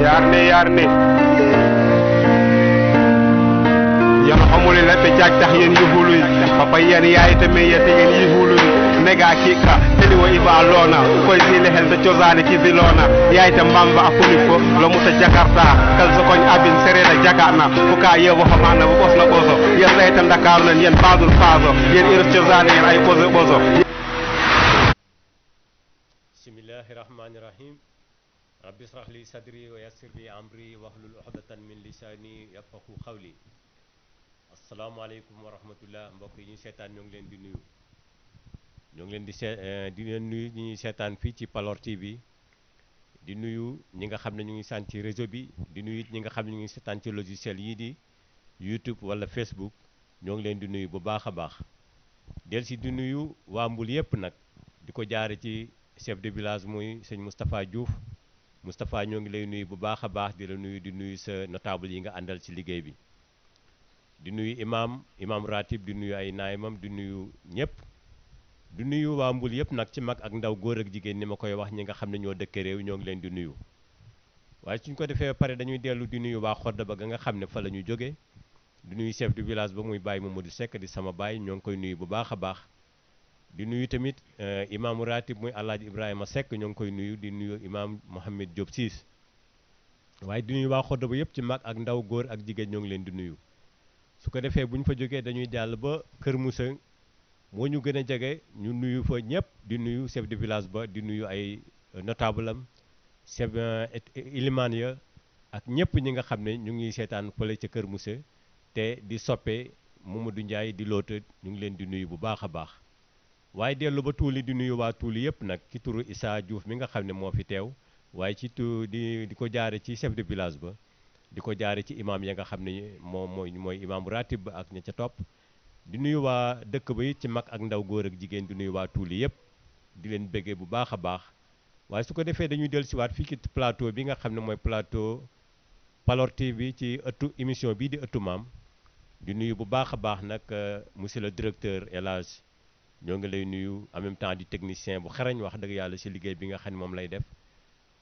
yarne yano amuli leppe jagtax yen yuhuluy papa yen yayitame yete yen yuhuluy mega kika teli wo iba lona koy sile hel da cosani kisilona yayta mbamba afuni ko lomuta jakarta kal sokoñ abin sereda jakana fuka yewo hamana bo bosna boso yen reyta dakar nan yen badul faso yen ir cosani yen ay boso boso. bismillahir rahmanir rahim rabbi israh li sadri wa yassir li amri wahlul uqdatan min lisani yafqahu qawli. asalaamaaleykum wa rahmatullah mbokk yi ñuy seetaan ñoo ngi leen di nuyu ñoo ngi leen di leen nuyu ñi ñuy seetaan fii ci Palor TV di nuyu ñi nga xam ne ñu ngi sant ci réseau bi di nuyu ñi nga xam ne ñu ngi seetaan ci logiciel yii di YouTube wala Facebook ñoo ngi leen di nuyu bu baax a baax del si di nuyu waa Mbul yëpp nag di ko jaare ci chef de village muy sëñ Moustapha Diouf Moustapha ñoo ngi lay nuyu bu baax a baax di la nuyu di nuyu sa notable yi nga àndal ci liggéey bi di nuyu imam ratib di nuyu ay naayimam di nuyu ñëpp di nuyu waa Mbul yëpp nag ci mag ak ndaw góor ak jigéen ni ma koy wax ñi nga xam ne ñoo dëkk réew ñoo ngi leen di nuyu waaye suñ ko defee ba pare dañuy dellu di nuyu waa Xodda ba nga xam ne fa la ñu jóge di nuyu chef du village ba muy Baye Mamadou Seck di sama baay ñoo ngi koy nuyu bu baax a baax di nuyu tamit imam ratib muy Alaaji Ibrahima Seck ñoo ngi koy nuyu di nuyu imam Mohamed Diop Siis waaye di nuyu waa Xodda ba yëpp ci mag ak ndaw góor ak jigéen ñoo ngi leen di nuyu su ko defee bu ñu fa jógee dañuy jàll ba Kër Moussa moo ñu gën a jege ñu nuyu fa ñëpp di nuyu chef de village ba di nuyu ay notable am chef ilimaan ya ak ñëpp ñi nga xam ne ñu ngi seetaan fële ca Kër Moussa te di soppe Mamadou Ndiaye di loota ñu ngi leen di nuyu bu baax a baax waaye dellu ba tuuli di nuyu waa tuuli yëpp nag ci turu Issa Diouf mi nga xam ne moo fi teew waaye ci di ko jaare ci chef de village ba di ko jaare ci imam ya nga xam ne mooy imam ratib ba ak ña ca topp di nuyu waa dëkk ba it ci mag ak ndaw góor ak jigéen di nuyu waa tuuli yëpp di leen bëggee bu baax a baax waaye su ko defee dañuy dellu siwaat fii ci plateau bi nga xam ne mooy plateau Palor TV ci ëttu émission bii di ëttu maam di nuyu bu baax a baax nag monsieur le directeur El Hadj ñoo ngi lay nuyu en même temps di technicien bu xarañ wax dëgg yàlla si liggéey bi nga xam ne moom lay def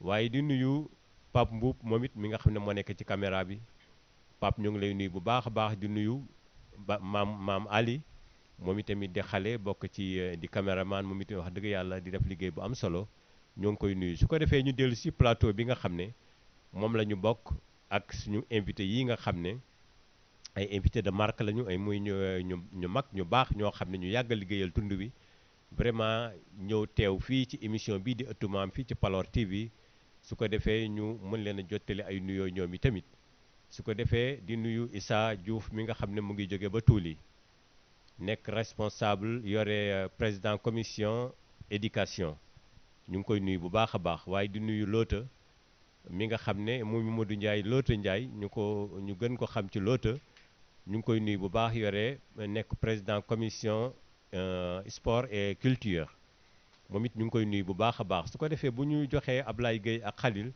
waaye di nuyu Pape Mbuub moom it mi nga xam ne moo nekk ci caméra bi Pape ñoo ngi lay nuyu bu baax a baax di nuyu maam Ali moom itamit di xale bokk ci di caméraman moom it wax dëgg yàlla di def liggéey bu am solo ñoo ngi koy nuyu su ko defee ñu dellu si plateau bi nga xam ne moom la ñu bokk ak suñu invité yi nga xam ne ay invité de marque lañu ay muy ñu mag ñu baax ñoo xam ne ñu yàgg a liggéeyal tund wi vraiment ñëw teew fii ci émission bii di ëttu maam fii ci Palor TV su ko defee ñu mën leen a jottali ay nuyoo ñoom yi tamit su ko defee di nuyu Issa Diouf mi nga xam ne mu ngi jóge ba Tuuli nekk responsable yore président commission éducation ñu ngi koy nuyu bu baax a baax waaye di nuyu Loota mi nga xam ne mu Mamadou Ndiaye Loota Ndiaye ñu gën ko xam ci Loota ñu ngi koy nuyu bu baax yore nekk président commission sport et culture moom it ñu ngi koy nuyu bu baax a baax su ko defee bu ñu joxee Ablaye Gueye ak Khalil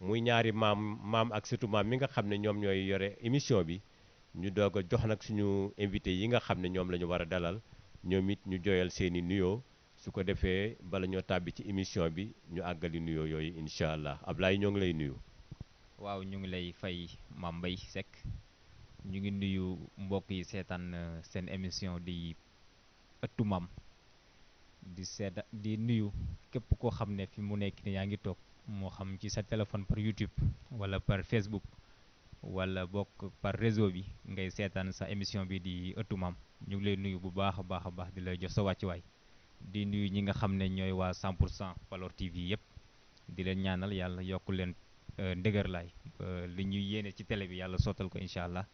muy ñaari maam ak surtout maam mi nga xam ne ñoom ñooy yore émission bi ñu doog a jox nag suñu invité yi nga xam ne ñoom la ñu war a dalal ñoom it ñu joyal seeni nuyoo su ko defee bala ñoo tàbbi ci émission bi ñu àggali nuyoo yooyu incha allah Ablaye ñoo ngi lay nuyu. waaw ñu ngi lay fay Mame Mbaye Seck ñu ngi nuyu mbokk yi seetaan seen émission di ëttu maam di nuyu képp koo xam ne fi mu nekk ni yaa ngi toog moo xam ci sa téléphone par YouTube wala par Facebook wala bokk par réseau bi ngay seetaan sa émission bi di ëttu maam ñu ngi lay nuyu bu baax a baax a baax di lay jox sa wàccuwaay di nuyu ñi nga xam ne ñooy waa 100% Palor TV yëpp di leen ñaanal yàlla yokk leen ndëgër laay li ñuy yéene ci télé bi yàlla sottal ko incha allah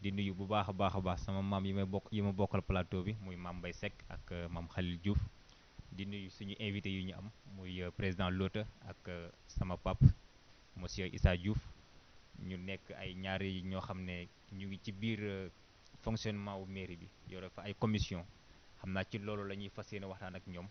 di nuyu bu baax a baax sama maam yi ma bokkal plateau bi muy Mame Mbaye Seck ak Mame Khalil Diouf di nuyu suñu invité yu ñu am muy président Lota ak sama pap monsieur Issa Diouf ñu nekk ay ñaari ñoo xam ne ñu ngi ci biir fonctionnement wu mairie bi yore fa ay commission xam naa ci loolu la ñuy fas yéene waxtaan ak ñoom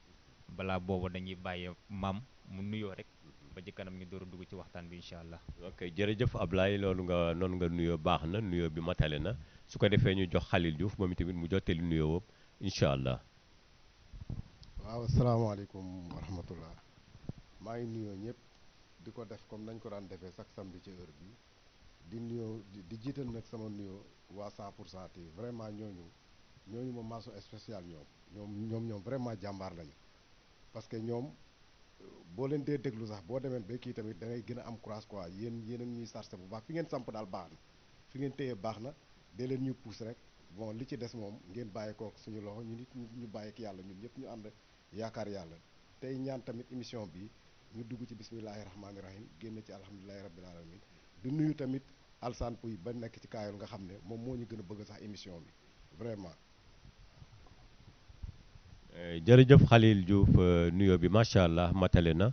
balaa boobu dañuy bàyyi maam mu nuyoo rek ba ci kanam ñu door a dugg ci waxtaan bi incha allah. ok jërëjëf Ablaye loolu nga noonu nga nuyoo baax na nuyoo bi matale na su ko defee ñu jox Khalil Diouf moom itamit mu jottali nuyoo woowu incha allah. waaw asalaamaaleykum wa rahmatullah maa ngi nuyoo ñëpp di ko def comme nañ ko daan defee chaque samedi ci heure bi di nuyoo di jiital nag sama nuyoo waa 100% TV vraiment ñooñu ma mention spéciale ñoom vraiment jàmbaar lañu parce que ñoom boo leen dee déglu sax boo demee ba kii tamit da ngay gën a am courage quoi yéen a ñuy sarse bu baax fi ngeen samp daal baax na fi ngeen téye baax na dee leen ñu pousse rek bon li ci des moom ngeen bàyyi kook suñu loxo ñu nit ñu bàyyi ak yàlla ñun ñëpp ñu ànd yaakaar yàlla tey ñaan tamit émission bi ñu dugg ci bismillahi rahmaani rahim génn ci alhamdulilahi rabbil alamin di nuyu tamit Alsaan Puy ba nekk ci kaayol nga xam ne moom moo ñu gën a bëgg sax émission bi vraiment. jërëjëf Khalil Diouf nuyoo bi macha allah matale na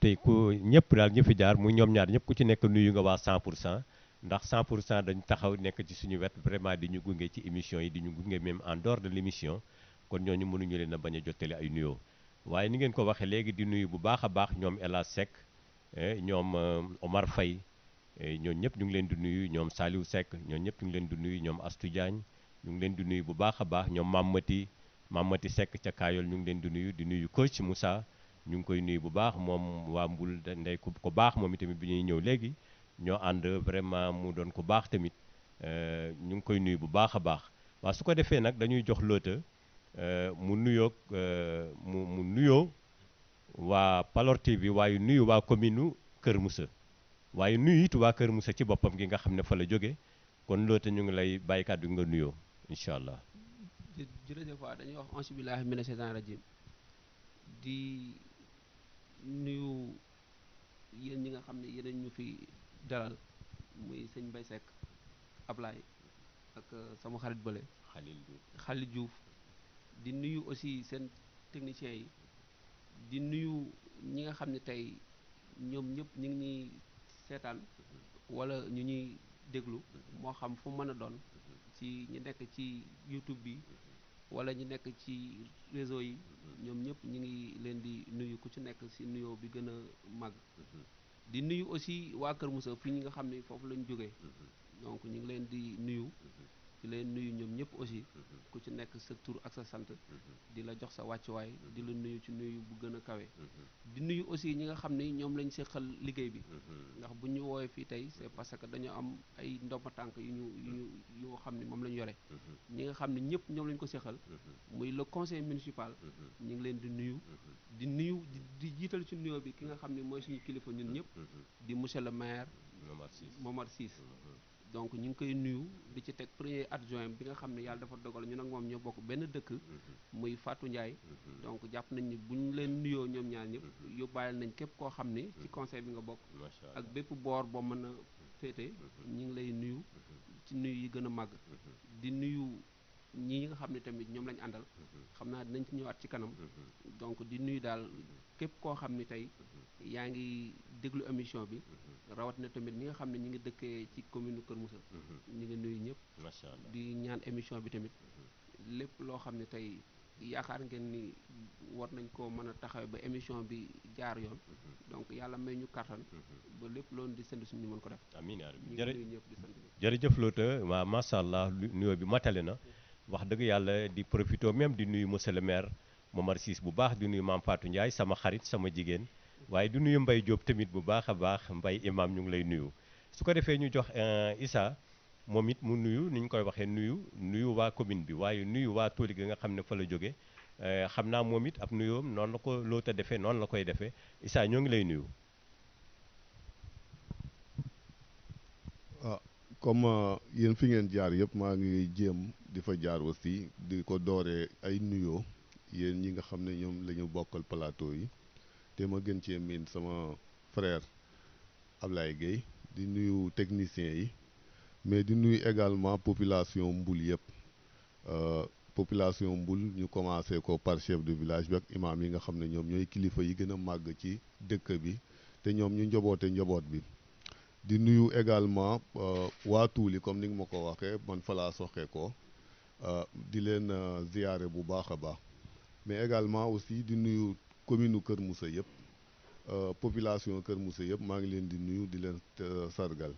tey ku ñëpp daal ñu fi jaar mu ñoom ñaar ñëpp ku ci nekk nuyu nga waa 100% ndax 100% dañ taxaw nekk ci suñu wet vraiment di ñu gunge ci émission yi di ñu gunge même en dehors de l' émission kon ñooñu mënuñu leen a bañ a jottali ay nuyoo waaye ni ngeen ko waxee léegi di nuyu bu baax a baax ñoom El Hadj Seck ñoom Omar Faye ñooñu ñëpp ñu ngi leen di nuyu ñoom Saliou Seck ñooñu ñëpp ñu ngi leen di nuyu ñoom Astou Diagne ñu ngi leen di nuyu bu baax a baax ñoom Mamati Seck ca Kaayol ñu ngi leen di nuyu coach Moussa ñu ngi koy nuyu bu baax moom waa Mbul ndey ko baax moom itamit bi ñuy ñëw léegi ñoo ànd vraiment mu doon ko baax tamit ñu ngi koy nuyu bu baax a baax waaw su ko defee nag dañuy jox Lota mu nuyoog mu nuyoo waa Palor TV waaye nuyu waa commune Kër Moussa waaye nuyu it waa Kër Moussa ci boppam gi nga xam ne fa la jóge kon Lota ñu ngi lay bàyyi kàddu nga nuyoo incha allah. jërëjëf waa dañuy wax ansi billahi mina shaytaan rajim di nuyu yéen ñi nga xam ne yeneen ñu fi dalal muy sëñ Mbaye Seck Ablaye ak sama xarit bële Khalil Diouf di nuyu aussi seen techniciens yi di nuyu ñi nga xam ne tey ñoom ñëpp ñu ngi ñuy seetaan wala ñu ñuy déglu moo xam fu mën a doon ci ñi nekk ci YouTube bi wala ñi nekk ci réseau yi ñoom ñëpp ñu ngi leen di nuyu ku ci nekk ci nuyoo bi gën a màgg di nuyu aussi waa Kër Moussa fii ñi nga xam ne foofu lañ jógee donc ñu ngi leen di nuyu di leen nuyu ñoom ñëpp aussi ku ci nekk sa tur ak sa sant di la jox sa wàccuwaay di la nuyu ci nuyu bu gën a kawe di nuyu aussi ñi nga xam ne ñoom lañ seqal liggéey bi ndax bu ñu woowee fii tey c'est parce que dañoo am ay ndomba tànk yoo xam ne moom la ñu yore ñi nga xam ne ñëpp ñoom lañ ko seqal muy le conseil municipal ñu ngi leen di nuyu di jiital ci nuyoo bi ki nga xam ne mooy suñu kilifa ñun ñëpp di monsieur le maire Momar Ciss donc ñu ngi koy nuyu di ci teg premier adjoint bi nga xam ne yàlla dafa dogal ñu nag moom ñoo bokk benn dëkk muy Fatou Ndiaye donc jàpp nañ ni bu ñu leen nuyoo ñoom ñaar ñëpp yóbbaale nañ képp koo xam ne ci conseil bi nga bokk ak bépp boor boo mën a féete ñu ngi lay nuyu ci nuyu yi gën a màgg di nuyu ñi nga xam ne tamit ñoom lañu àndal xam naa dinañ ci ñëwaat ci kanam donc di nuyu daal képp koo xam ne tey yaa ngi déglu émission bi rawat na tamit ñi nga xam ne ñi ngi dëkkee ci commune Kër Moussa ñi ngi nuyu ñëpp macha allah di ñaan émission bi tamit lépp loo xam ne tey yaakaar ngeen ni war nañ ko mën a taxawee ba émission bi jaar yoon donc yàlla may ñu kattan ba lépp loolu di sant suñu mën ko def amiin yaa ñu ngi nuyu ñëpp di sant jërëjëf Lota waa macha allah nuyoo bi matale na wax dëgg yàlla di profité même di nuyu monsieur le maire Momar Ciss bu baax di nuyu maam Fatou Ndiaye sama xarit sama jigéen waaye di nuyu Mbaye Diop tamit bu baax a baax Mbaye imam ñu ngi lay nuyu su ko defee ñu jox Issa moom it mu nuyu ni ñu koy waxee nuyu waa commune bi waaye nuyu waa Toli gi nga xam ne fa la jóge xam naa moom it ab nuyoom noonu la ko Lota defee noonu la koy defee Issa ñoo ngi lay nuyu. comme yéen fi ngeen jaar yëpp maa ngi jéem di fa jaar aussi di ko dooree ay nuyoo yéen ñi nga xam ne ñoom la ñu bokkal plateau yi te ma gën cee miin sama frère Ablaye Gueye di nuyu techniciens yi mais di nuyu également population Mbul yëpp population Mbul ñu commencé ko par chef de village bi ak imam yi nga xam ne ñoom ñooy kilifa yi gën a màgg ci dëkk bi te ñoom ñu njoboote njaboot bi di nuyu également waa Tuuli comme ni nga ma ko waxee man fa laa soxee ko di leen ziyaare bu baax a baax mais également aussi di nuyu commune Kër Moussa yëpp population Kër Moussa yëpp maa ngi leen di nuyu di leen sargal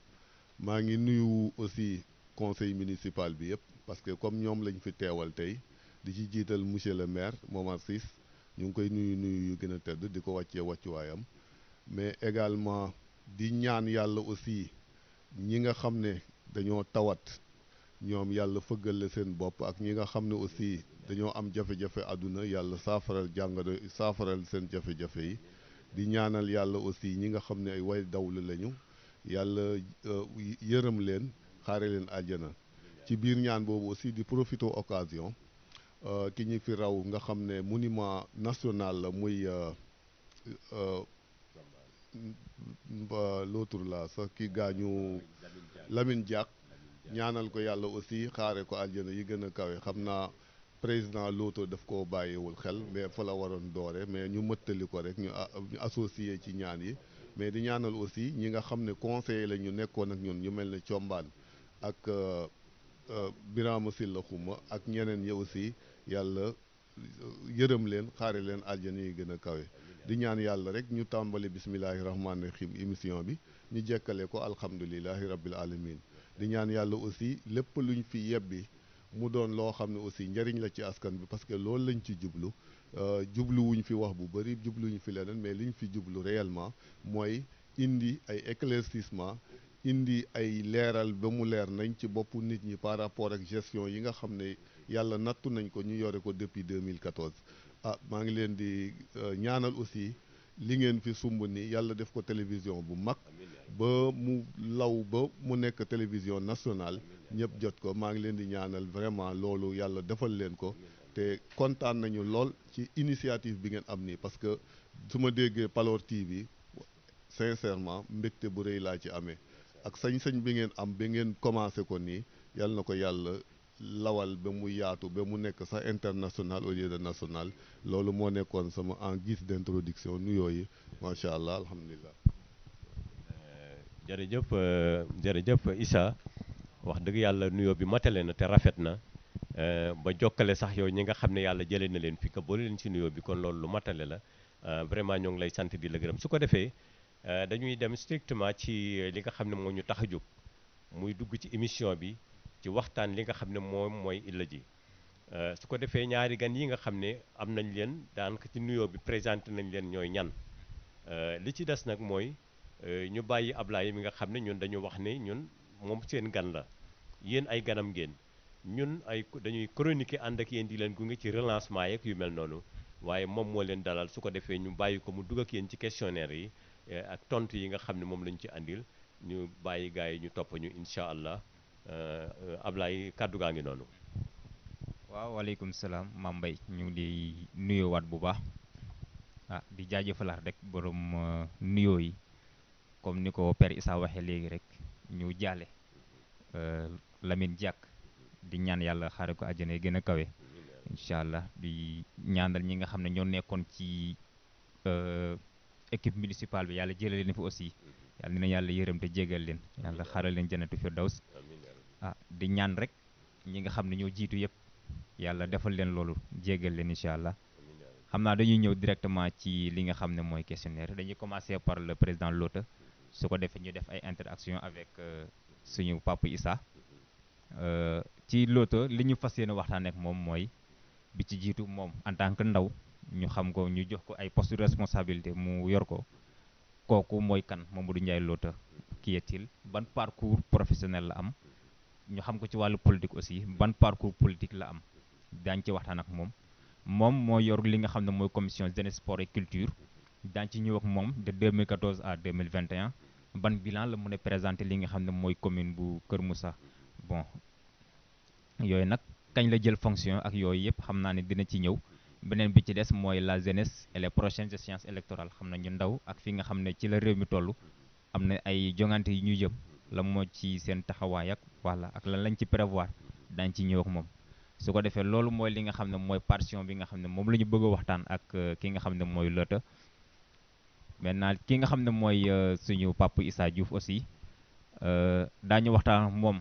maa ngi nuyu aussi conseil municipal bi yëpp parce que comme ñoom lañ fi teewal tey di ci jiital monsieur le maire Momar Ciss ñu ngi koy nuyu yu gën a tedd di ko wàccee wàccuwaayam mais également di ñaan yàlla aussi ñi nga xam ne dañoo tawat ñoom yàlla fëggal la seen bopp ak ñi nga xam ne aussi dañoo am jafe-jafe àdduna yàlla saafaral seen jafe-jafe yi di ñaanal yàlla aussi ñi nga xam ne ay way dawlu lañu yàlla yërëm leen xaare leen àjjana ci biir ñaan boobu aussi di profiter occasion ki ñu fi raw nga xam ne monument national la muy l'autre là sax ki gaañu Lamine Diack ñaanal ko yàlla aussi xaare ko àjjana yi gën a kawe xam naa président Loto daf koo bàyyiwul xel mais fa la waroon doore mais ñu mëttali ko rek ñu associé ci ñaan yi mais di ñaanal aussi ñi nga xam ne conseiller la ñu nekkoon ak ñun ñu mel ne Combaan ak Birama Silla Xuma ak ñeneen ñi aussi yàlla yërëm leen xaare leen àjjana yi gën a kawe di ñaan yàlla rek ñu tàmbali bismillahi rahmaani rahim émission bi ñu jekkale ko alhamdulilahi rabbil alamin di ñaan yàlla aussi lépp luñ fi yebbi mu doon loo xam ne aussi njëriñ la ci askan bi parce que loolu lañ ci jublu jubluwuñ fi wax bu bëri jubluwuñ fi leneen mais liñ fi jublu réellement mooy indi ay éclaircissement indi ay leeral ba mu leer nañ ci boppu nit ñi par rapport ak gestion yi nga xam ne yàlla nattu nañ ko ñu yore ko depuis 2014 maa ngi leen di ñaanal aussi li ngeen fi sumb ni yàlla def ko télévision bu mag ba mu law ba mu nekk télévision nationale ñëpp jot ko maa ngi leen di ñaanal vraiment loolu yàlla defal leen ko te kontaan nañu lool ci initiative bi ngeen am nii parce que su ma déggee Palor TV sincèrement mbégte bu rëy laa ci amee ak sañ-sañ bi ngeen am ba ngeen commencé ko nii yàlla na ko yàlla lawal ba mu yaatu ba mu nekk sax international au lieu de national loolu moo nekkoon sama en guise d'introduction nuyoo yi macha allah alhamdulilah. jërëjëf Issa wax dëgg yàlla nuyoo bi matale na te rafet na ba jokkale sax yow ñi nga xam ne yàlla jëlee na leen fi ka boole leen ci nuyoo bi kon loolu lu matale la vraiment ñoo ngi lay sant di la gërëm su ko defee dañuy dem strictement ci li nga xam ne moo ñu tax a jóg muy dugg ci émission bi ci waxtaan li nga xam ne moom mooy illa ji su ko defee ñaari gan yi nga xam ne am nañ leen daanaka ci nuyoo bi présenté nañ leen ñooy ñan li ci des nag mooy ñu bàyyi Ablaye mi nga xam ne ñun dañu wax ne ñun moom seen gan la yéen ay ganam ngeen ñun dañuy chroniquer ànd ak yéen di leen gunge ci relancement yeeg yu mel noonu waaye moom moo leen dalal su ko defee ñu bàyyi ko mu dugg ak yéen ci questionnaire yi ak tontu yi nga xam ne moom lañu ci andil ñu bàyyi gars yi ñu topp ñu incha allah Ablaye kàddu gaa ngi noonu. waaw waaleykum salaam Mame Mbaye ñu ngi di nuyoowaat bu baax di jaajëfalaat rek borom nuyoo yi comme ni ko Père Issa waxee léegi rek ñu jaale Lamine Diack di ñaan yàlla xaare ko àjjana yi gën a kawe incha allah di ñaanal ñi nga xam ne ñoo nekkoon ci équipe municipale bi yàlla jëlee leen fi aussi yàlla dina yàlla yërëm te jégal leen yàlla xaaral leen jannatu firdaws di ñaan rek ñi nga xam ne ñoo jiitu yëpp yàlla defal leen loolu jégal leen incha allah xam naa dañuy ñëw directement ci li nga xam ne mooy questionnaire dañuy commencer par le président Lota su ko defee ñu def ay interaction avec suñu papa Issa ci Lota li ñu fas yéene waxtaan ak moom mooy bi ci jiitu moom en tant que ndaw ñu xam ko ñu jox ko ay poste de responsabilité mu yor ko kooku mooy kan Mamadou Ndiaye Lota qui est-il ban parcours professionnel la am ñu xam ko ci wàllu politique aussi ban parcours politique la am daañu ci waxtaan ak moom moo yor li nga xam ne mooy commission jeunesse sport et culture daañu ci ñëw ak moom de 2014 à 2021 ban bilan la mën a présenter li nga xam ne mooy commune bu Kër Moussa bon yooyu nag kañ la jël fonction ak yooyu yëpp xam naa ne dina ci ñëw beneen bi ci des mooy la jeunesse et les prochaines échéances électorales xam nañu ndaw ak fi nga xam ne ci la réew mi toll am na ay jongante yi ñu jëm la moo ci seen taxawaay ak voilà ak lan lañ ci prévoir daañu ci ñëw ak moom su ko defee loolu mooy li nga xam ne mooy partition bi nga xam ne moom la ñu bëgg a waxtaan ak ki nga xam ne mooy Lota maintenant ki nga xam ne mooy suñu papa Issa Diouf aussi daañu waxtaan ak moom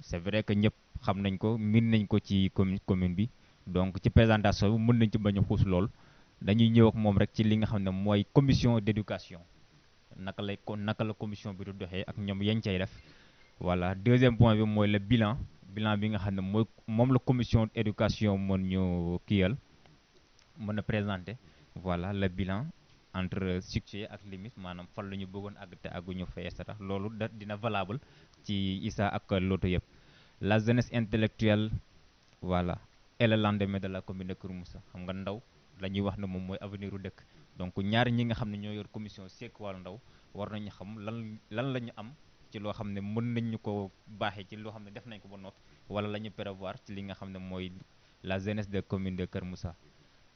c'est vrai que ñëpp xam nañ ko miin nañ ko ci commune bi donc ci présentation bi mën nañ ci bañ a xuus lool dañuy ñëw ak moom rek ci li nga xam ne mooy commission d'éducation naka la commission bi du doxee ak ñoom yañ cay def voilà deuxième point bi mooy le bilan bi nga xam ne mooy moom la commission éducation mën ñu kiyal mën a présenter voilà le bilan entre succès ak limite maanaam fan la ñu bëggoon àgg te àgguñu fa et cetera loolu dina valable ci Issa ak Loto yëpp la jeunesse intellectuelle voilà et le lendemain de la commune de Kër Moussa xam nga ndaw la ñuy wax ne moom mooy avenir u dëkk donc ñaar ñi nga xam ne ñoo yor commission seek wàllu ndaw war nañu xam lan la ñu am ci loo xam ne mën nañ ñu ko baaxee ci loo xam ne def nañ ko ba noppi wala la ñu prévoir ci li nga xam ne mooy la jeunesse de commune de Kër Moussa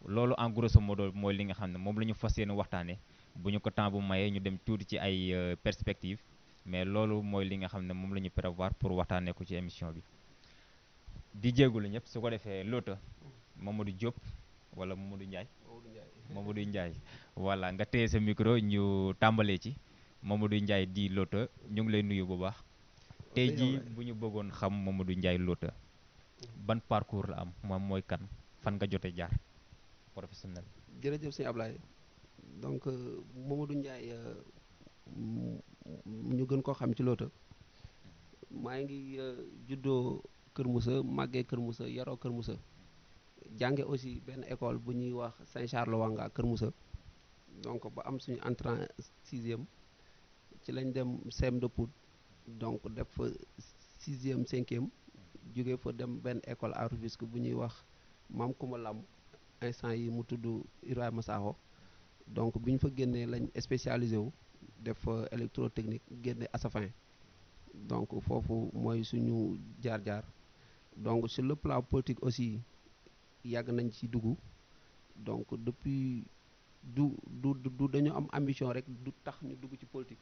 loolu en grosso modo mooy li nga xam ne moom la ñu fas yéene waxtaanee bu ñu ko temps bu mayee ñu dem tuuti ci ay perspectives mais loolu mooy li nga xam ne moom la ñu prévoir pour waxtaanee ko ci émission bi di jéegulu ñëpp su ko defee Loota Mamadou Diop wala Mamadou Ndiaye Mamadou Ndiaye voilà nga téye sa micro ñu tàmbalee ci Mamadou Ndiaye di Loota ñu ngi lay nuyu bu baax tey jii bu ñu bëggoon xam Mamadou Ndiaye Loota ban parcours la am moom mooy kan fan nga jote jaar professionnel. jërëjëf sëñ Ablaye donc Mamadou Ndiaye ñu gën koo xam ci Loota maa ngi juddoo Kër Moussa màggee Kër Moussa yaroo Kër Moussa jànge aussi benn école bu ñuy wax Saint-Charles Wanga Kër Moussa donc ba am suñu entrée en sixième ci lañ dem CEM de Pout donc def fa sixième cinquième jóge fa dem benn école à Rufisque bu ñuy wax Maam Kumba Lamb instant yi mu tudd Ibrahima Sakho donc bi ñu fa génnee lañ spécialisé wu def fa électrotechnique génne Asafin donc foofu mooy suñu jaar-jaar donc sur le plan politique aussi yàgg nañ ci dugg donc depuis du dañu am ambition rek du tax ñu dugg ci politique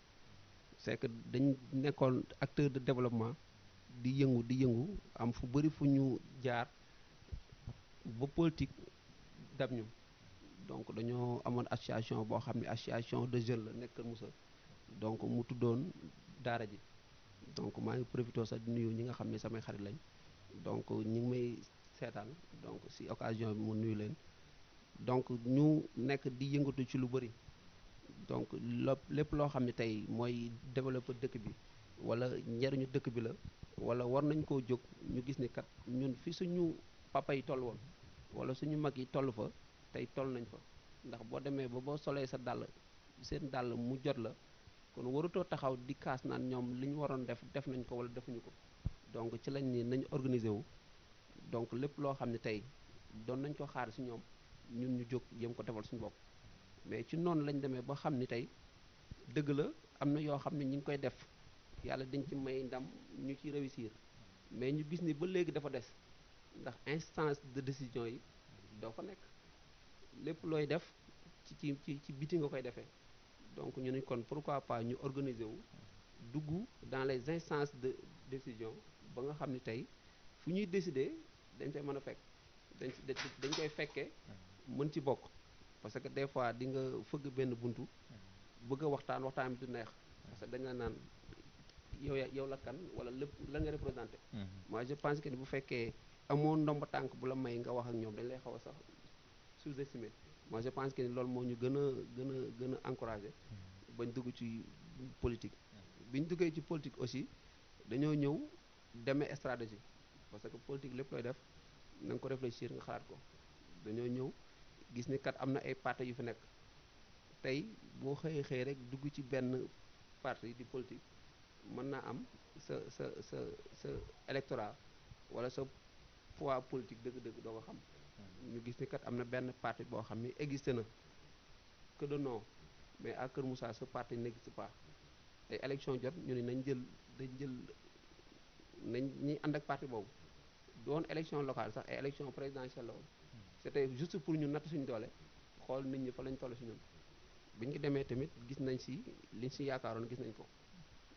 c'est que dañ nekkoon acteur de développement di yëngu am fu bëri fu ñu jaar ba politique dab ñu donc dañoo amoon association boo xam ne association de jeunes la nekk Kër Moussa donc mu tuddoon daara ji donc maa ngi profité sax di nuyu ñi nga xam ne samay xarit lañ donc ñi ngi may seetaan donc si occasion bi mu nuyu leen donc ñu nekk di yëngatu ci lu bëri donc lépp loo xam ne tey mooy développer dëkk bi wala njariñu dëkk bi la wala war nañ koo jóg ñu gis ni kat ñun fi suñu papa yi toll woon wala suñu mag yi toll fa tey toll nañ fa ndax boo demee ba boo solee sa dàll seen dàll mu jot la kon warutoo taxaw di kaas naan ñoom li ñu waroon def nañ ko wala defuñu ko donc ci lañ ni nañ organiser wu donc lépp loo xam ne tey doon nañ ko xaar si ñoom ñun ñu jóg jéem ko defal suñu bopp mais ci noonu lañ demee ba xam ni tey dëgg la am na yoo xam ne ñu ngi koy def yàlla dañ ci may ndam ñu ci réussir mais ñu gis ni ba léegi dafa des ndax instance de décision yi doo fa nekk lépp looy def ci biti nga koy defee donc ñu ne kon pourquoi pas ñu organiser wu dugg dans les instances de décision ba nga xam ni tey fu ñuy décider dañ koy mën a fekk dañ koy fekkee mën ci bokk parce que des fois di nga fëgg benn buntu bëgg a waxtaan bi du neex parce que dañ la naan yow la kan wala lépp la nga représenté moi je pense que ni bu fekkee amoo ndomba tànk bu la may nga wax ak ñoom dañ lay xaw a sax sous-estimer moi je pense que ni loolu moo ñu gën a encouragé bañ dugg ci politique biñ duggee ci politique aussi dañoo ñëw demee stratégie parce que politique lépp looy def na nga ko réfléchir nga xalaat ko dañoo ñëw gis ni kat am na ay parti yu fi nekk tey boo xëyee rek dugg ci benn parti di politique mën naa am sa électorat wala sa poids politique dëgg-dëgg doo ko xam ñu gis ni kat am na benn parti boo xam ni existé na que de nom mais à Kër Moussa ce parti n'existe pas ay élection jot ñu ne nañ ñi ànd ak parti boobu doon élection locale sax ay élection présidentielle la woon c'était juste pour ñu natt suñu doole xool nit ñi fa lañ toll si ñun bi ñu demee tamit gis nañ si liñ si yaakaaroon gis nañ ko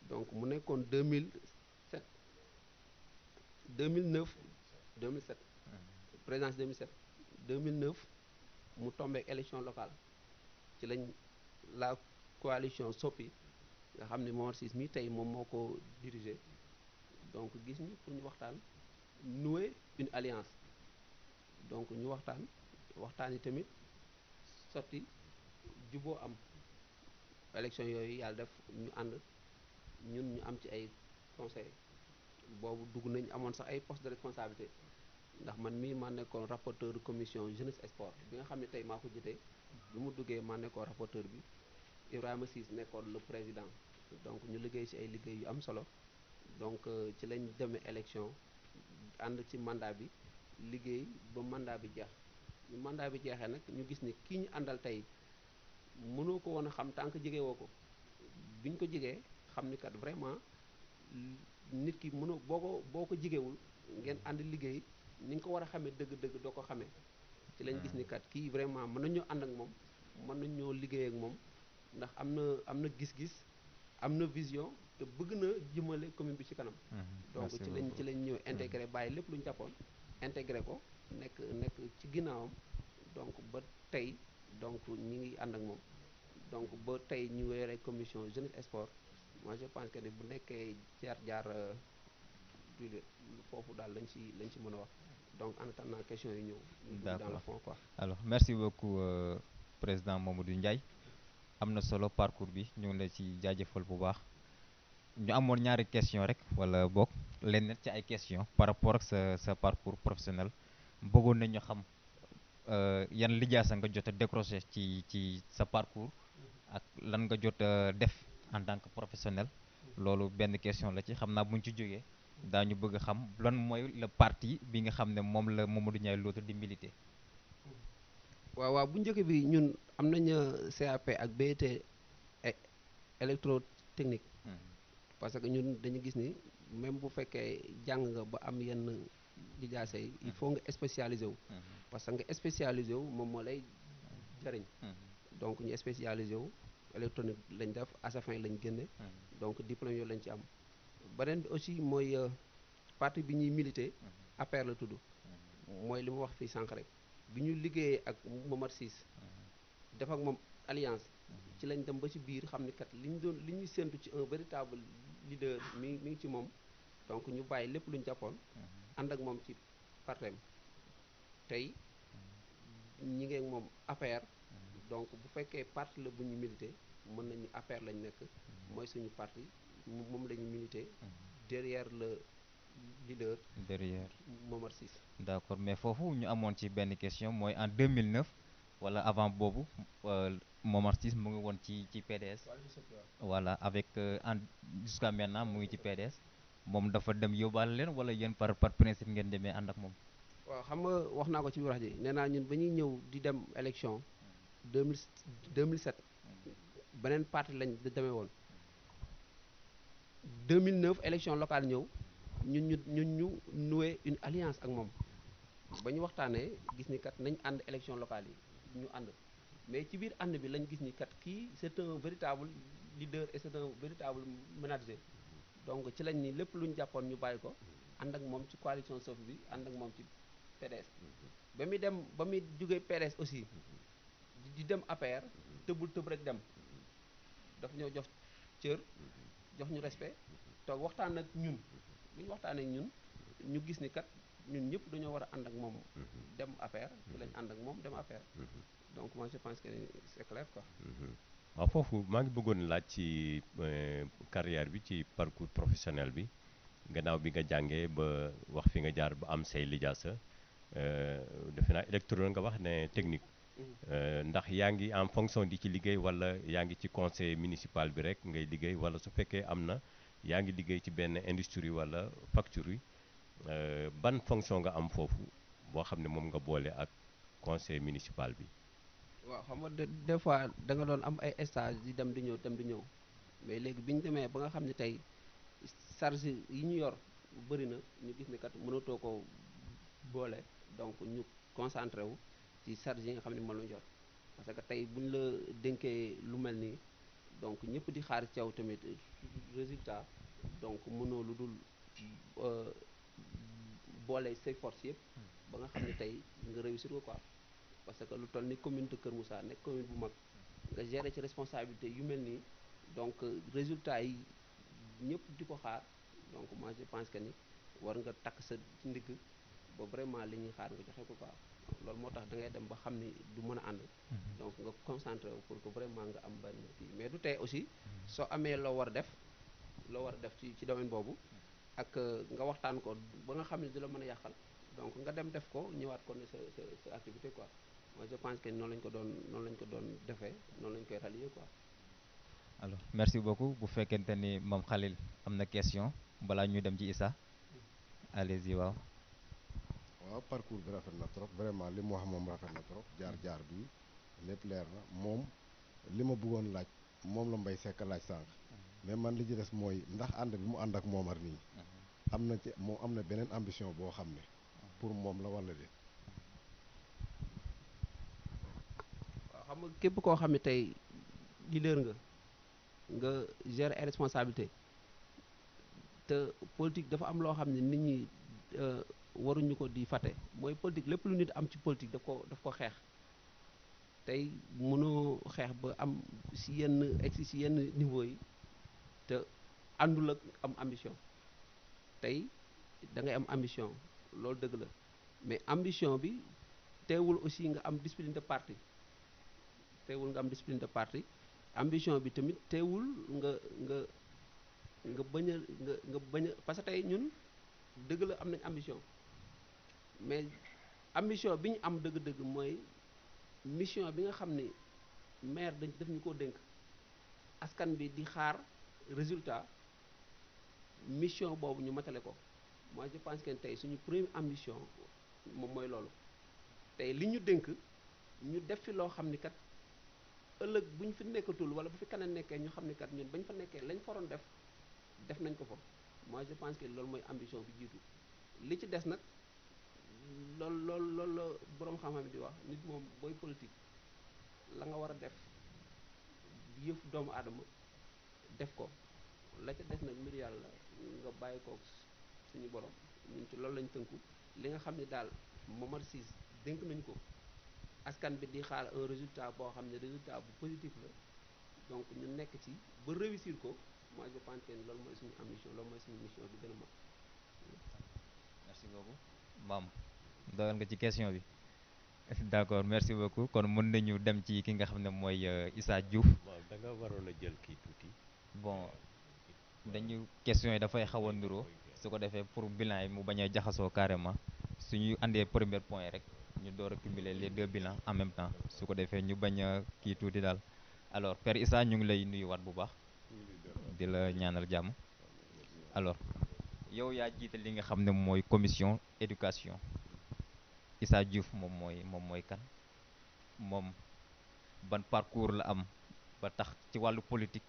donc mu nekkoon 2007 présidence 2009 mu tombé élection locale ci lañ la coalition Sopi nga xam ne Momar Ciss mi tey moom moo ko dirigé donc gis ñu pour ñu waxtaan nouer une alliance donc ñu waxtaan yi tamit sotti juboo am élection yooyu yàlla def ñu ànd ñun ñu am ci ay conseil boobu dugg nañ amoon sax ay poste de responsabilité ndax man mii maa nekkoon rapporteur commission jeunesse et sport bi nga xam ne tey maa ko jotee bi mu duggee maa nekkoon rapporteur bi Ibrahima Ciss nekkoon le président donc ñu liggéey ci ay liggéey yu am solo donc ci lañ demee élection ànd ci mandat bi liggéey ba mandat bi jeex ñu mandat bi jeexee nag ñu gis ni kii ñu àndal tey mënoo ko woon a xam tant que jege woo ko bi ñu ko jegee xam ni kat vraiment nit ki mënoo boo ko jegewul ngeen ànd liggéey ni nga ko war a xamee dëgg-dëgg doo ko xamee ci lañ gis ni kat kii vraiment mën nañoo ànd ak moom mën nañoo liggéey ak moom ndax am na gis-gis am na vision te bëgg na jëmale commune bi ci kanam. donc ci lañ ñëw intégré bàyyi lépp lu ñu jàppoon intégré ko nekk ci ginnaawam donc ba tey donc ñi ngi ànd ak moom donc ba tey ñu weeree commission jeunesse et sport moi je pense que ne bu nekkee jaar foofu daal lañ ci mën a wax donc en attendant question yi ñëw. ñu dugg dans le fond quoi. alors merci beaucoup président Mamadou Ndiaye am na solo parcours bi ñu ngi la ci jaajëfal bu baax ñu amoon ñaari question rek wala boog lenn ci ay question par rapport ak sa parcours professionnel bëggoon nañu xam yan lijaasa nga jot a décroché ci sa parcours ak lan nga jot a def en tant que professionnel loolu benn question la ci xam naa buñ ci jógee daañu bëgg a xam lan mooy le parti bi nga xam ne moom la Mamadou Ndiaye Lotto di militer. waaw bu njëkk bi ñun am nañ CAP ak BET électrotechnique parce que ñun dañu gis ni même bu fekkee jàng nga ba am yenn lijaasa yi il faut nga spécialisé wu parce que nga spécialisé wu moom moo lay jariñ donc ñu spécialisé wu électronique lañ def à sa fin lañ génne donc diplôme yooyu lañ ci am beneen bi aussi mooy parti bi ñuy militer APR la tudd mooy li ma wax fii sànq rek bi ñu liggéeyee ak Momar Ciss def ak moom alliance ci lañ dem ba ci biir xam ni kat li ñuy séntu ci un véritable leader mi ngi ci moom donc ñu bàyyi lépp lu ñu jàppoon ànd ak moom ci partem tey ñi ngi ak moom APR donc bu fekkee parti la bu ñu militer mën nañu APR lañ nekk mooy suñu parti moom la ñu militer derrière le leader derrière Momar Ciss. d'accord mais foofu ñu amoon ci benn question mooy en 2009 wala avant boobu Momar Ciss mu ngi woon ci PDS. voilà avec jusqu'à maintenant mu ngi ci PDS moom dafa dem yóbbaale leen wala yéen par principe ngeen demee ànd ak moom. waaw xam nga wax naa ko ci biir wax ji nee naa ñun ba ñuy ñëw di dem élection 2007 beneen parti lañ demee woon 2009 élection locale ñëw ñu noué une alliance ak moom ba ñu waxtaanee gis ni kat nañ ànd élection locale yi ñu ànd mais ci biir ànd bi lañ gis ni kat kii c'est un véritable leader et c'est un véritable manager donc ci lañ ni lépp lu ñu jàppoon ñu bàyyi ko ànd ak moom ci coalition Sof bi ànd ak moom ci PDS ba muy jógee PDS aussi di dem APR tëbul tëb rek dem daf ñoo jox cër jox ñu respect toog waxtaan ak ñun bi ñu waxtaanee ak ñun ñu gis ni kat ñun ñëpp dañoo war a ànd ak moom dem APR ci lañ ànd ak moom dem APR donc moi je pense que c'est clair quoi. waaw foofu maa ngi bëggoon laaj ci carrière bi ci parcours professionnel bi gannaaw bi nga jàngee ba wax fi nga jaar ba am say lijaasa defe naa électro nga wax ne technique ndax yaa ngi en fonction di ci liggéey wala yaa ngi ci conseil municipal bi rek ngay liggéey wala su fekkee am na yaa ngi liggéey ci benn industrie wala factory ban fonction nga am foofu boo xam ne moom nga boole ak conseil municipal bi. waaw xam nga des fois da nga doon am ay stage di dem di ñëw mais léegi bi ñu demee ba nga xam ne tey charge yi ñu yor bëri na ñu gis ne kat mënatoo ko boole donc ñu concentré wu ci charge yi nga xam ne moom la ñu yor parce que tey bu ñu la dénkee lu mel nii donc ñëpp di xaar ci yow tamit résultat donc mënoo lu dul boole say force yëpp ba nga xam ne tey nga réussir ko quoi. parce que lu toll ni commune de Kër Moussa nekk commune bu mag nga gérer ci responsabilité yu mel nii donc résultat yi ñëpp di ko xaar donc moi je pense que ni war nga takk sa ndigg ba vraiment li ñuy xaar nga joxe ko quoi loolu moo tax da ngay dem ba xam ni du mën a ànd donc nga concentré wu pour que vraiment nga am benn kii mais du tey aussi soo amee loo war a def ci domaine boobu ak nga waxtaan ko ba nga xam ne du la mën a yàqal donc nga dem def ko ñëwaat ko ne sa activité quoi moi je pense que noonu lañ ko doon defee noonu lañ koy rallier quoi. alors merci beaucoup bu fekkente ni moom Khalil am na question balaa ñuy dem ci Issa allez-y waaw. waaw parcours bi rafet na trop vraiment li mu wax moom rafet na trop jaar-jaar bi lépp leer na moom li ma bëggoon laaj moom la Mbaye Seck laaj sànq mais man li ci des mooy ndax ànd bi mu ànd ak Momar nii am na ci moom am na beneen ambition boo xam ne pour moom la walla de. waaw xam nga képp koo xam ne tey leader nga gérer ay responsabilité te politique dafa am loo xam ne nit ñi waruñu ko di fàtte mooy politique lépp lu nit am ci politique daf ko xeex tey mënoo xeex ba am si yenn niveau yi te àndul ak am ambition tey da ngay am ambition loolu dëgg la mais ambition bi teewul aussi nga am discipline de parti ambition bi tamit teewul nga bañ a parce que tey ñun dëgg la am nañ ambition mais ambition bi ñu am dëgg-dëgg mooy mission bi nga xam ni maire daf ñu ko dénk askan bi di xaar résultat mission boobu ñu matale ko moi je pense que tey suñu première ambition moom mooy loolu tey li ñu dénk ñu def fi loo xam ni kat ëllëg bu ñu fi nekkatul wala bu fi kanam nekkee ñu xam ni kat ñun bañ fa nekkee lañ faroon def nañ ko fa moi je pense que loolu mooy ambition bi jiitu li ci des nag loolu la boroom xam-xam di wax nit moom booy politique la nga war a def yëf doomu aadama def ko la ca des nag mbir yàlla nga bàyyi ko suñu borom ñun ci loolu lañ tënku li nga xam ne daal Momar Ciss dénk nañu ko askan bi di xaar un résultat boo xam ne résultat bu positif la donc ñu nekk ci ba réussir ko moi je pense que loolu mooy suñu ambition loolu mooy suñu mission bi gën a mag. merci beaucoup maam dogal nga ci question bi d'accord merci beaucoup kon mën nañu dem ci ki nga xam ne mooy Issa Diouf. waaw da nga waroon a jël kii tuuti. bon dañu question yi dafay xaw a niroo su ko defee pour bilan yi mu bañ a jaxasoo carrément suñu andee premier point rek ñu door a cumuler les deux bilans en même temps su ko defee ñu bañ a kii tuuti daal alors Père Issa ñu ngi lay nuyuwaat bu baax di la ñaanal jàmm alors yow yaa jiite li nga xam ne mooy commission éducation Issa Diouf moom mooy kan moom ban parcours la am ba tax ci wàllu politique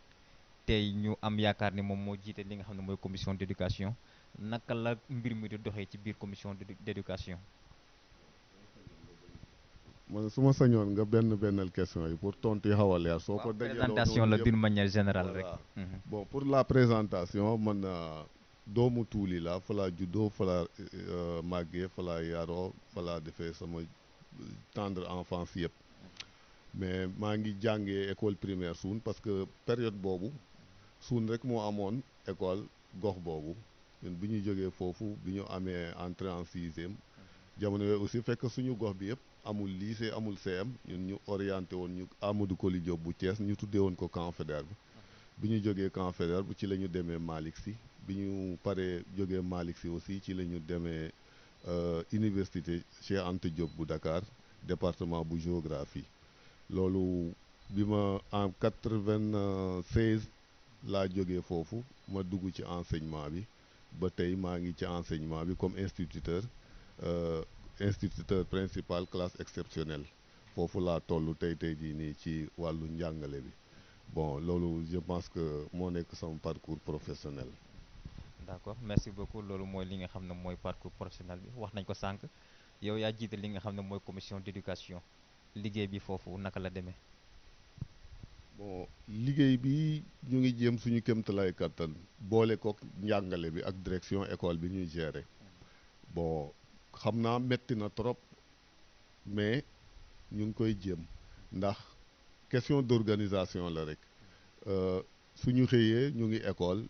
tey ñu am yaakaar ni moom moo jiite li nga xam ne mooy commission d'éducation naka la mbir mi di doxee ci biir commission d'éducation. man su ma sañoon nga bennal question yi pour tontu yi xaw a leer. soo ko dajaloo présentation la d'une manière générale rek. bon pour la présentation man doomu Tuuli la fa laa juddoo fa laa màggee fa laa yaroo fa laa defee sama tendre enfance yëpp mais maa ngi jàngee école primaire Suun parce que période boobu Suun rek moo amoon école gox boobu ñun bi ñu jógee foofu bi ñu amee entrée en sixième jamono yooyu aussi fekk suñu gox bi yëpp amul lycée amul CM ñun ñu orienté woon ñu Amadou Koli Diop bu Thiès ñu tuddee woon ko Camp Faidherbe bi ñu jógee Camp Faidherbe ci la ñu demee Malick Sy bi ñu paree jógee Malick Sy aussi ci la ñu demee université Cheikh Anta Diop bu Dakar département bu géographie loolu bi ma en 96 laa jógee foofu ma dugg ci enseignement bi ba tey maa ngi ci enseignement bi comme instituteur principal classe exceptionnelle foofu laa toll tey jii nii ci wàllu njàngale bi bon loolu je pense que moo nekk sama parcours professionnel. d'accord merci beaucoup loolu mooy li nga xam ne mooy parcours professionnel bi wax nañ ko sànq yow yaa jiite li nga xam ne mooy commission d'éducation liggéey bi foofu naka la demee. bon liggéey bi ñu ngi jéem suñu kéemtalaay kattan boole kook njàngale bi ak direction école bi ñuy gérer bon xam naa metti na trop mais ñu ngi koy jéem ndax question d'organisation la rek suñu xëyee ñu ngi école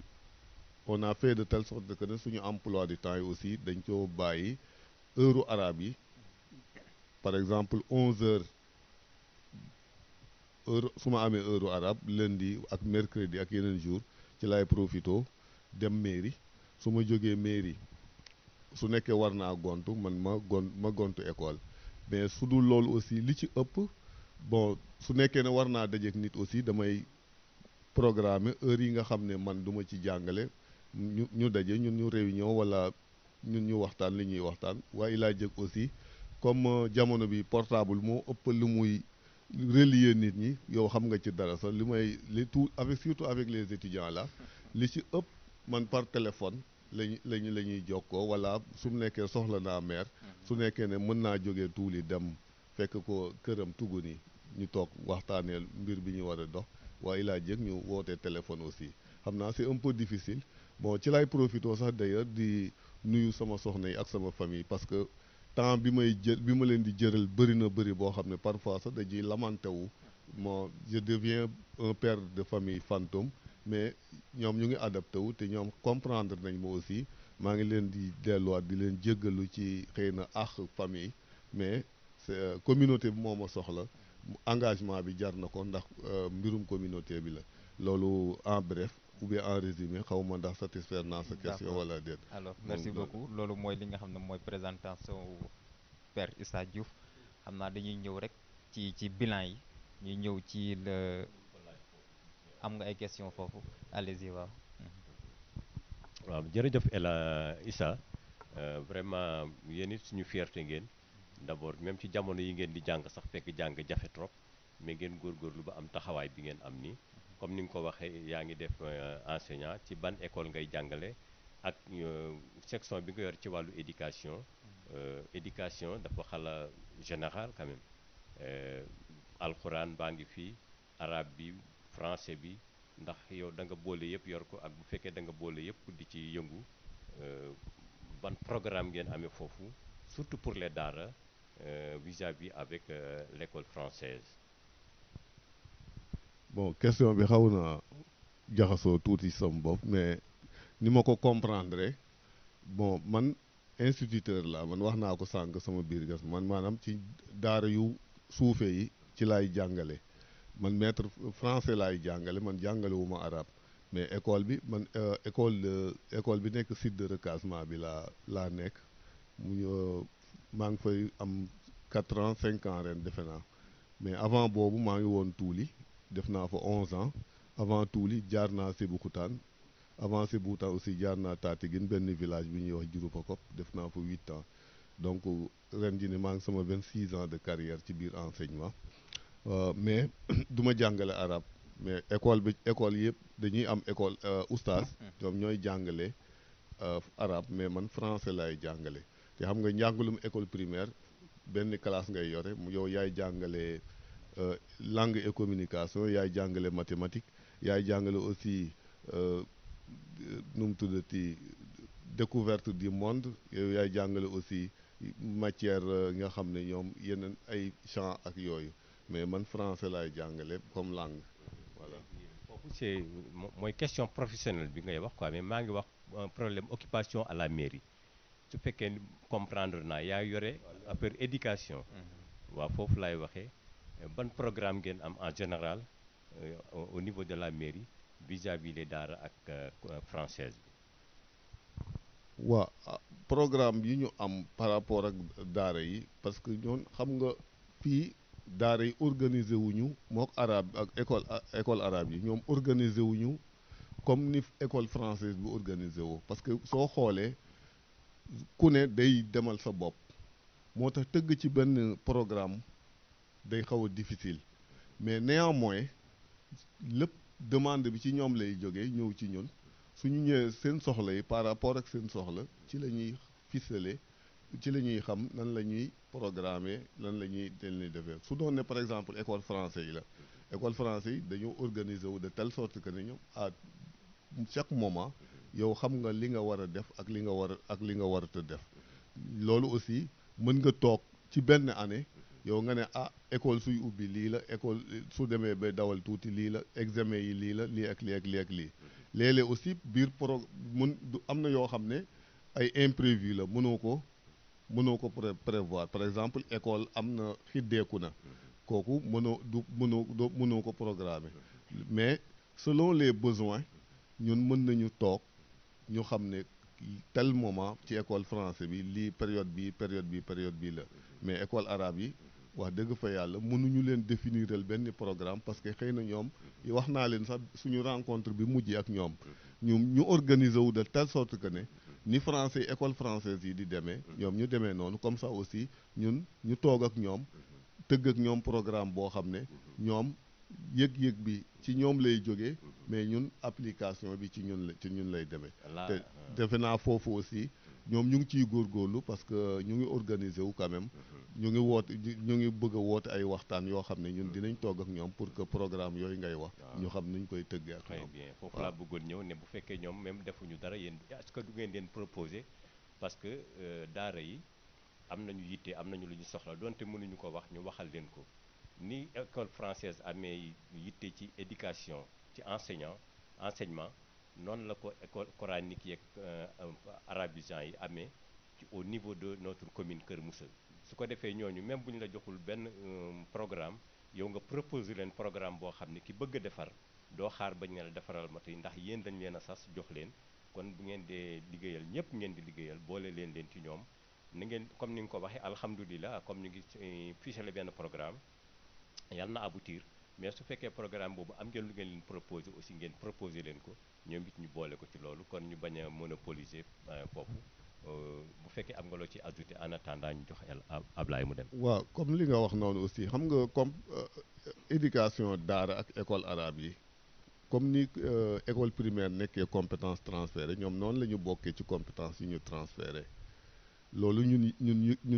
on a fait de telle sorte que ne suñu emploi du temps yi aussi dañ koo bàyyi heure arabe yi par exemple 11h heure su ma amee heure arabe lundi ak mercredi ak yeneen jour ci laay profito dem mairie su ma jógee mairie su nekkee war naa gontu man ma gontu école mais su dul loolu aussi li ci ëpp bon su nekkee ne war naa dajeek nit aussi damay programme heure yi nga xam ne man du ma ci jàngale ñu daje ñun ñu réunion wala ñun ñu waxtaan li ñuy waxtaan waaye laa jëg aussi comme jamono bi portable moo ëpp lu muy relier nit ñi yow xam nga ci dara sax li tout avec surtout avec les étudiants là li ci ëpp man par téléphone la ñuy jokkoo wala su mu nekkee soxla naa maire su nekkee ne mën naa jógee tuuli dem fekk ko këram tugg ni ñu toog waxtaanee mbir bi ñu war a dox waaye laa jëg ñu wootee téléphone aussi xam naa c'est un peu difficile bon ci lay profité sax d'ailleurs di nuyu sama soxna yi ak sama famille parce que temps bi ma leen di jëral bëri na bëri boo xam ne parfois sax dañuy lamenté wu bon je deviens un père de famille fantôme mais ñoom ñu ngi adapté wu te ñoom comprendre nañ ma aussi maa ngi leen di delluwaat di leen jéggalu ci xëy na àq famille mais c'est communauté bi moo ma soxla engagement bi jar na ko ndax mbirum communauté bi la loolu en bref ou bien en résumé xaw ma ndax satisfaire naa sa question wala déet. alors merci beaucoup loolu mooy li nga xam ne mooy présentation Père Issa Diouf xam naa dañuy ñëw rek ci bilan yi ñuy ñëw ci le am nga ay question foofu allez-y waaw. waaw jërëjëf Issa vraiment yéen it suñu fierté ngeen d'abord même ci jamono yi ngeen di jàng sax fekk jàng jafe trop mais ngeen góorgóorlu ba am taxawaay bi ngeen am nii comme ni nga ko waxee yaa ngi def enseignant ci ban école ngay jàngale ak section bi nga yor ci wàllu éducation éducation dafa xala général quand même alxuraan baa ngi fii arabe bi français bi ndax yow da nga boole yëpp yor ko ak bu fekkee da nga boole yëpp di ci yëngu ban programme ngeen amee foofu surtout pour les daara vis-à-vis avec l'école française. bon question bi xaw na jaxasoo tuuti sama bopp mais ni ma ko comprendre bon man instituteur la man wax naa ko sànq sama biir gas man maanaam ci daara yu suufee yi ci laay jàngale man maître français laay jàngale man jàngale wu ma arabe mais école bi man école bi nekk site de recasement bi laa nekk maa ngi fay am 4 ans 5 ans ren defe naa mais avant boobu maa ngi woon Tuuli def naa fa 11 ans avant Tuuli jaar naa Sébikotane avant Sébikotane aussi jaar naa Tataguine benn village bi ñuy wax Diouroupa def naa fa 8 ans donc ren ji ne maa ngi sama 26 ans de carrière ci biir enseignement mais du ma jàngale arabe mais école yëpp dañuy am école oustaz ñoom ñooy jàngale arabe mais man français laay jàngale te xam nga njàngalum école primaire benn classe ngay yore yow yaay jàngale langue et communication yaay jàngale mathématique yaay jàngale aussi nu mu tuddati découverte du monde yow yaay jàngale aussi matière nga xam ne ñoom yeneen ay champs ak yooyu mais man français laay jàngale comme langue voilà. foofu c'est mooy question professionnelle bi ngay wax quoi mais maa ngi wax problème occupation à la mairie su fekkee comprendre naa yaa yore affaire éducation. waaw foofu laay waxee ban programme ngeen am en général au niveau de la mairie vis-à-vis les daara ak française bi. waaw programme yi ñu am par rapport ak daara yi parce que ñoon xam nga fii daara yi organiser wuñu mook arabe ak école arabe yi ñoom organiser wuñu comme ni école française bi organiser woo parce que soo xoolee ku ne day demal sa bopp moo tax tëgg ci benn programme day xaw a difficile mais néanmoins lépp demande bi ci ñoom lay jógee ñëw ci ñun suñu ñëwee seen soxla yi par rapport ak seen soxla ci la ñuy ficeler ci la ñuy xam nan la ñuy programmer lan la ñuy defee su doon ne par exemple école français yi la école français yi dañoo organiser wu de telle sorte que ne ñoom à chaque moment yow xam nga li nga war a def ak li nga warata def loolu aussi mën nga toog ci benn année yow nga ne école suy ubbi lii la école su demee ba dawal tuuti lii la examen yi lii la lii ak lii ak lii ak lii léeg-léeg aussi biir am na yoo xam ne ay imprévu la mënoo ko prévoir par exemple école am na xiddeeku na kooku mënoo ko programmer mais selon les besoins ñun mën nañu toog ñu xam ne tel moment ci école français bi lii période bii la mais école arabe yi wax dëgg fa yàlla mënuñu leen définiral benn programme parce que xëy na ñoom wax naa leen sax suñu rencontre bi mujj ak ñoom ñu organiser wu de telle sorte que ne ni français école française yi di demee ñoom ñu demee noonu comme ça aussi ñun ñu toog ak ñoom tëgg ak ñoom programme boo xam ne ñoom yëg-yëg bi ci ñoom lay jógee mais ñun application bi ci ñun lay demee te defe naa foofu aussi ñoom ñu ngi ciy góorgóorlu parce que ñu ngi organiser wu quand même ñu ngi bëgg a woote ay waxtaan yoo xam ne ñun dinañ toog ak ñoom pour que programme yooyu ngay wax ñu xam nuñ koy tëggee ak très ñoom bien foofu laa bëggoon ñëw ne bu fekkee ñoom même defuñu dara yéen est-ce que du ngeen leen proposer parce que daara yi am nañu yitte am nañu lu ñu soxla donte mënuñu ko wax ñu waxal leen ko ni école française amee yitte ci éducation ci enseignement noonu la ko école coranique yeeg arabisant yi amee ci au niveau de notre commune Kër Moussa su ko defee ñooñu même bu ñu la joxul benn programme yow nga proposer leen programme boo xam ne ki bëgg a defar doo xaar bañ ne la defaral ma tey ndax yéen dañ leen a sas jox leen kon bu ngeen dee liggéeyal ñëpp ngeen di liggéeyal boole leen ci ñoom na ngeen comme ni nga ko waxee alhamdulilah comme ñu ngi ficelé benn programme yàlla na aboutir mais su fekkee programme boobu am ngeen lu ngeen leen proposé aussi ngeen proposé leen ko ñoom it ñu boole ko ci loolu kon ñu bañ a monopoliser foofu bu fekkee am nga loo ci ajouté en attendant ñu jox Ablaye mu dem. waaw comme li nga wax noonu aussi xam nga comme éducation daara ak école arabe yi comme ni école primaire nekkee compétence transférée ñoom noonu la ñu bokkee ci compétence yi ñu transféré loolu ñun